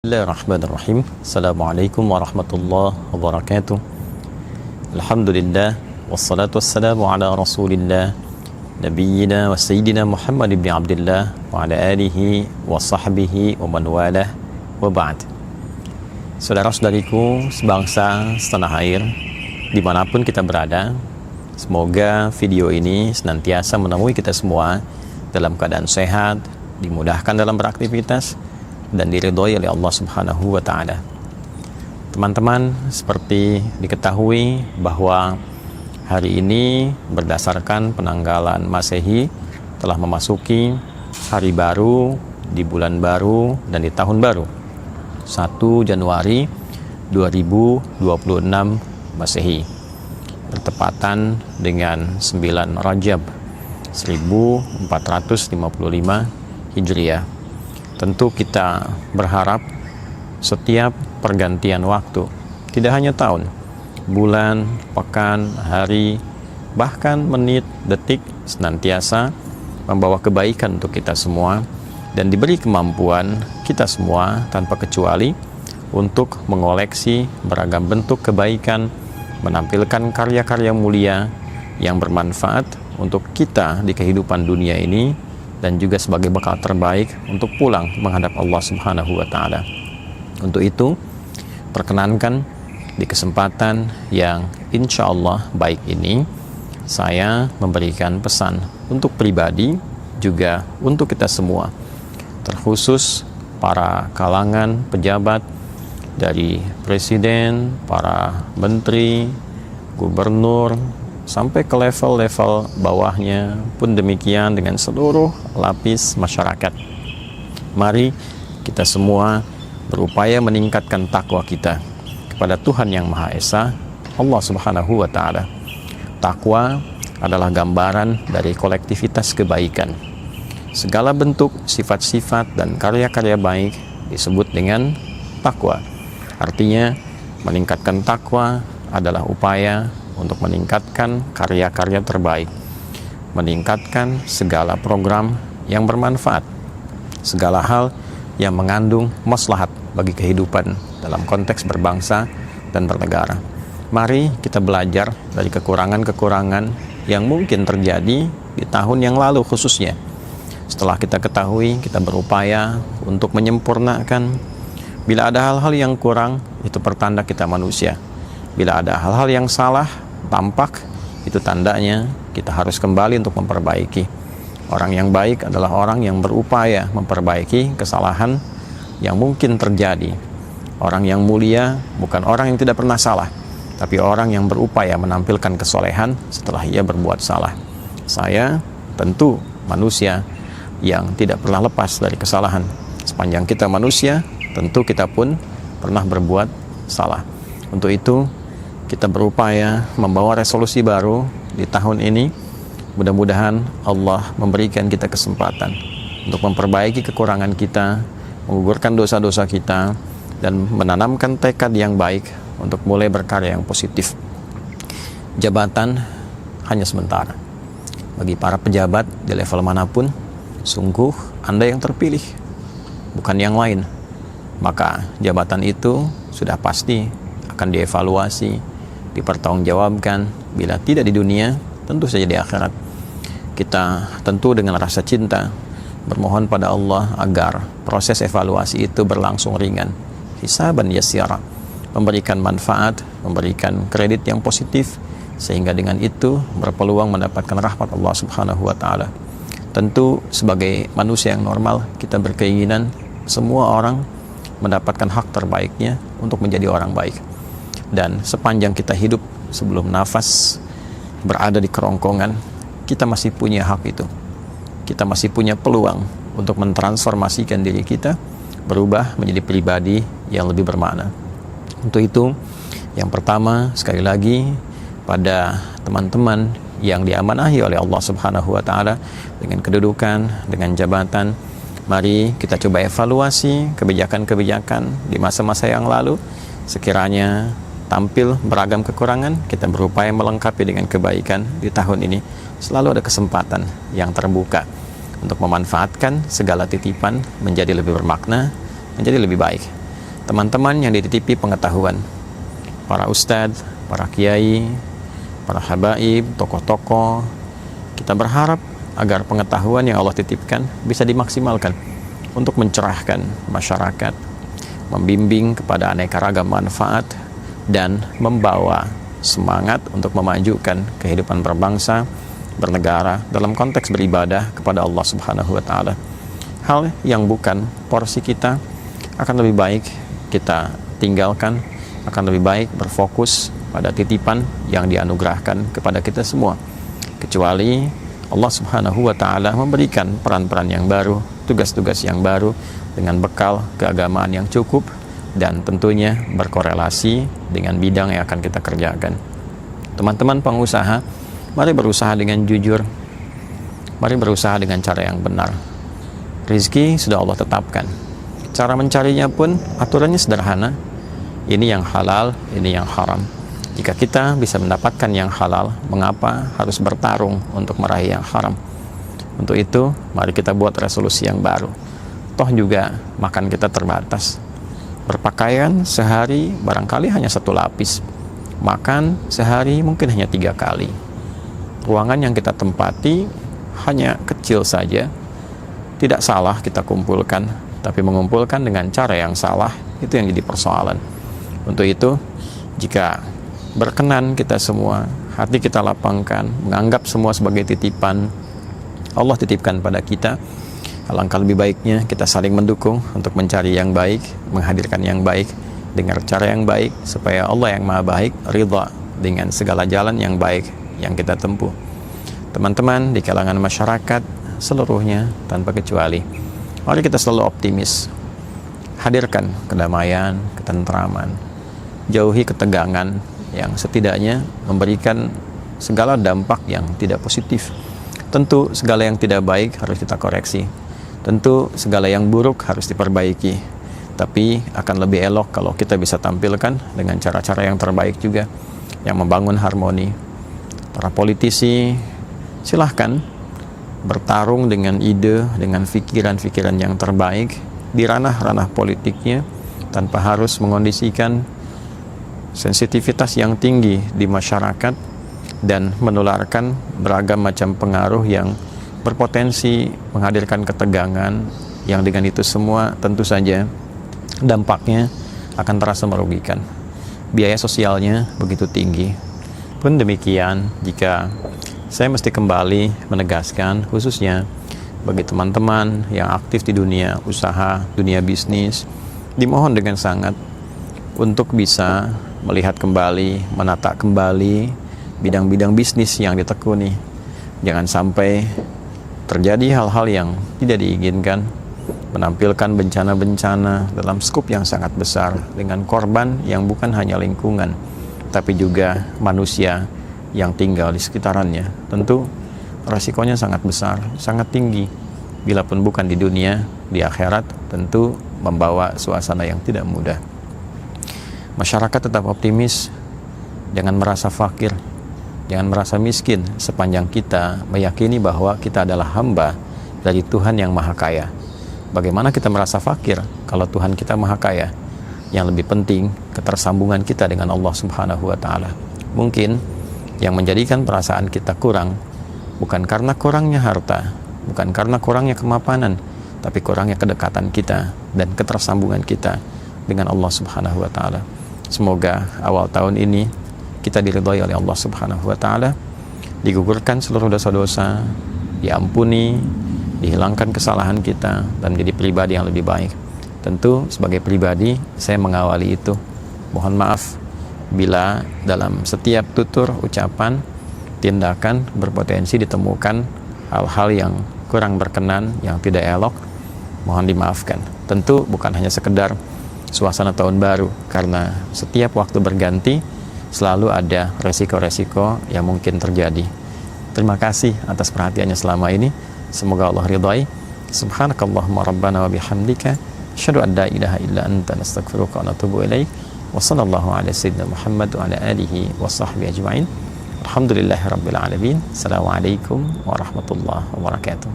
Bismillahirrahmanirrahim. Assalamualaikum warahmatullahi wabarakatuh. Alhamdulillah wassalatu wassalamu ala Rasulillah nabiyyina wa sayyidina Muhammad ibn Abdullah wa ala alihi wa sahbihi wa man walah wa ba'd. Saudara-saudariku sebangsa setanah air dimanapun kita berada, semoga video ini senantiasa menemui kita semua dalam keadaan sehat, dimudahkan dalam beraktivitas dan diridhoi oleh Allah Subhanahu wa Ta'ala. Teman-teman, seperti diketahui bahwa hari ini berdasarkan penanggalan Masehi telah memasuki hari baru di bulan baru dan di tahun baru 1 Januari 2026 Masehi, bertepatan dengan 9 Rajab 1455 Hijriah. Tentu kita berharap setiap pergantian waktu, tidak hanya tahun, bulan, pekan, hari, bahkan menit, detik, senantiasa membawa kebaikan untuk kita semua, dan diberi kemampuan kita semua tanpa kecuali untuk mengoleksi beragam bentuk kebaikan, menampilkan karya-karya mulia yang bermanfaat untuk kita di kehidupan dunia ini, dan juga sebagai bekal terbaik untuk pulang menghadap Allah Subhanahu wa Ta'ala. Untuk itu, perkenankan di kesempatan yang insya Allah baik ini, saya memberikan pesan untuk pribadi, juga untuk kita semua, terkhusus para kalangan pejabat dari presiden, para menteri, gubernur, sampai ke level-level bawahnya pun demikian, dengan seluruh lapis masyarakat. Mari kita semua berupaya meningkatkan takwa kita kepada Tuhan Yang Maha Esa, Allah Subhanahu wa Ta'ala. Takwa adalah gambaran dari kolektivitas kebaikan. Segala bentuk sifat-sifat dan karya-karya baik disebut dengan takwa. Artinya, meningkatkan takwa adalah upaya untuk meningkatkan karya-karya terbaik, meningkatkan segala program yang bermanfaat, segala hal yang mengandung maslahat bagi kehidupan dalam konteks berbangsa dan bernegara. Mari kita belajar dari kekurangan-kekurangan yang mungkin terjadi di tahun yang lalu khususnya. Setelah kita ketahui, kita berupaya untuk menyempurnakan. Bila ada hal-hal yang kurang, itu pertanda kita manusia. Bila ada hal-hal yang salah tampak, itu tandanya kita harus kembali untuk memperbaiki. Orang yang baik adalah orang yang berupaya memperbaiki kesalahan yang mungkin terjadi. Orang yang mulia bukan orang yang tidak pernah salah, tapi orang yang berupaya menampilkan kesolehan setelah ia berbuat salah. Saya tentu manusia yang tidak pernah lepas dari kesalahan. Sepanjang kita manusia, tentu kita pun pernah berbuat salah. Untuk itu, kita berupaya membawa resolusi baru di tahun ini. Mudah-mudahan Allah memberikan kita kesempatan untuk memperbaiki kekurangan kita, menggugurkan dosa-dosa kita, dan menanamkan tekad yang baik untuk mulai berkarya yang positif. Jabatan hanya sementara. Bagi para pejabat di level manapun, sungguh Anda yang terpilih, bukan yang lain. Maka jabatan itu sudah pasti akan dievaluasi, dipertanggungjawabkan. Bila tidak di dunia, tentu saja di akhirat. Kita tentu dengan rasa cinta bermohon pada Allah agar proses evaluasi itu berlangsung ringan, hisaban yasira, memberikan manfaat, memberikan kredit yang positif, sehingga dengan itu berpeluang mendapatkan rahmat Allah Subhanahu wa Ta'ala. Tentu sebagai manusia yang normal, kita berkeinginan semua orang mendapatkan hak terbaiknya untuk menjadi orang baik. Dan sepanjang kita hidup, sebelum nafas berada di kerongkongan, kita masih punya hak itu. Kita masih punya peluang untuk mentransformasikan diri kita, berubah menjadi pribadi yang lebih bermakna. Untuk itu, yang pertama, sekali lagi, pada teman-teman yang diamanahi oleh Allah Subhanahu wa Ta'ala dengan kedudukan, dengan jabatan, mari kita coba evaluasi kebijakan-kebijakan di masa-masa yang lalu. Sekiranya tampil beragam kekurangan, kita berupaya melengkapi dengan kebaikan. Di tahun ini selalu ada kesempatan yang terbuka untuk memanfaatkan segala titipan menjadi lebih bermakna, menjadi lebih baik. teman-teman yang dititipi pengetahuan, para ustadz, para kiai, para habaib, tokoh-tokoh, kita berharap agar pengetahuan yang Allah titipkan bisa dimaksimalkan untuk mencerahkan masyarakat, membimbing kepada aneka ragam manfaat, dan membawa semangat untuk memajukan kehidupan berbangsa, bernegara dalam konteks beribadah kepada Allah Subhanahu wa Ta'ala. Hal yang bukan porsi kita akan lebih baik kita tinggalkan, akan lebih baik berfokus pada titipan yang dianugerahkan kepada kita semua, kecuali Allah Subhanahu wa Ta'ala memberikan peran-peran yang baru, tugas-tugas yang baru dengan bekal keagamaan yang cukup dan tentunya berkorelasi dengan bidang yang akan kita kerjakan. Teman-teman pengusaha, mari berusaha dengan jujur, mari berusaha dengan cara yang benar. Rizki sudah Allah tetapkan, cara mencarinya pun aturannya sederhana, ini yang halal, ini yang haram. Jika kita bisa mendapatkan yang halal, mengapa harus bertarung untuk meraih yang haram? Untuk itu, mari kita buat resolusi yang baru. Toh juga makan kita terbatas. Berpakaian sehari barangkali hanya 1 lapis. Makan sehari mungkin hanya 3 kali. Ruangan yang kita tempati hanya kecil saja. Tidak salah kita kumpulkan, tapi mengumpulkan dengan cara yang salah, itu yang jadi persoalan. Untuk itu, jika berkenan kita semua, hati kita lapangkan, menganggap semua sebagai titipan Allah titipkan pada kita, alangkah lebih baiknya kita saling mendukung untuk mencari yang baik, menghadirkan yang baik, dengan cara yang baik, supaya Allah yang maha baik ridha dengan segala jalan yang baik yang kita tempuh. Teman-teman di kalangan masyarakat seluruhnya tanpa kecuali, mari kita selalu optimis, hadirkan kedamaian, ketentraman, jauhi ketegangan yang setidaknya memberikan segala dampak yang tidak positif. Tentu segala yang tidak baik harus kita koreksi, tentu segala yang buruk harus diperbaiki, tapi akan lebih elok kalau kita bisa tampilkan dengan cara-cara yang terbaik juga, yang membangun harmoni. Para politisi silahkan bertarung dengan ide, dengan pikiran-pikiran yang terbaik di ranah-ranah politiknya, tanpa harus mengondisikan sensitivitas yang tinggi di masyarakat dan menularkan beragam macam pengaruh yang berpotensi menghadirkan ketegangan, yang dengan itu semua tentu saja dampaknya akan terasa merugikan. Biaya sosialnya begitu tinggi. Pun demikian, jika saya mesti kembali menegaskan, khususnya bagi teman-teman yang aktif di dunia usaha, dunia bisnis, dimohon dengan sangat untuk bisa melihat kembali, menata kembali bidang-bidang bisnis yang ditekuni. Jangan sampai terjadi hal-hal yang tidak diinginkan, menampilkan bencana-bencana dalam skup yang sangat besar, dengan korban yang bukan hanya lingkungan, tapi juga manusia yang tinggal di sekitarannya. Tentu resikonya sangat besar, sangat tinggi. Bila pun bukan di dunia, di akhirat tentu membawa suasana yang tidak mudah. Masyarakat tetap optimis, jangan merasa fakir, jangan merasa miskin, sepanjang kita meyakini bahwa kita adalah hamba dari Tuhan yang Maha Kaya. Bagaimana kita merasa fakir kalau Tuhan kita Maha Kaya? Yang lebih penting, ketersambungan kita dengan Allah Subhanahu wa Ta'ala. Mungkin yang menjadikan perasaan kita kurang bukan karena kurangnya harta, bukan karena kurangnya kemapanan, tapi kurangnya kedekatan kita dan ketersambungan kita dengan Allah Subhanahu wa Ta'ala. Semoga awal tahun ini kita diridhai oleh Allah Subhanahu wa Ta'ala, digugurkan seluruh dosa-dosa, diampuni, dihilangkan kesalahan kita, dan menjadi pribadi yang lebih baik. Tentu sebagai pribadi saya mengawali itu. Mohon maaf bila dalam setiap tutur, ucapan, tindakan berpotensi ditemukan hal-hal yang kurang berkenan, yang tidak elok. Mohon dimaafkan. Tentu bukan hanya sekedar suasana tahun baru, karena setiap waktu berganti selalu ada resiko-resiko yang mungkin terjadi. Terima kasih atas perhatiannya selama ini. Semoga Allah ridhai. Subhanakallahumma rabbana wa bihamdika, asyhadu an la ilaha illa anta, nastaghfiruka wa natubu ilaik. Wa sallallahu ala sayyidina Muhammad wa ala alihi wa sahbihi ajma'in. Alhamdulillahirabbil alamin. Assalamualaikum warahmatullahi wabarakatuh.